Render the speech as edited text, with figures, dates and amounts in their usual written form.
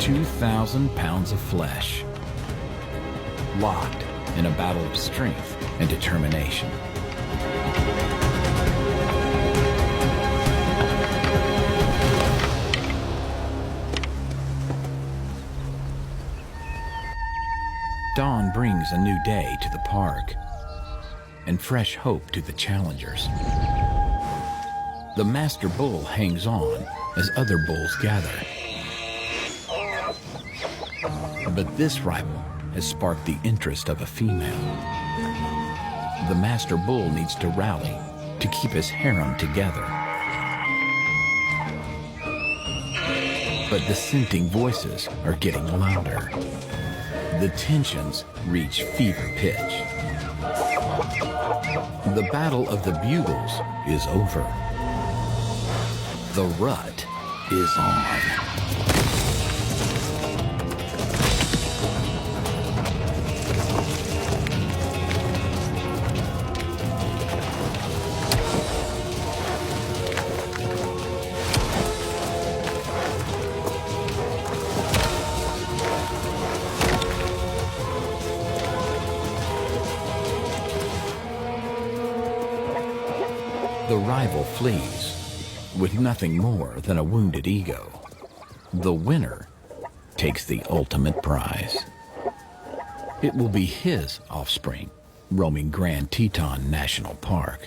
2,000 pounds of flesh, locked in a battle of strength and determination. Dawn brings a new day to the park and fresh hope to the challengers. The master bull hangs on as other bulls gather. But this rival has sparked the interest of a female. The master bull needs to rally to keep his harem together. But dissenting voices are getting louder. The tensions reach fever pitch. The battle of the bugles is over. The rut is on. The rival flees with nothing more than a wounded ego. The winner takes the ultimate prize. It will be his offspring roaming Grand Teton National Park.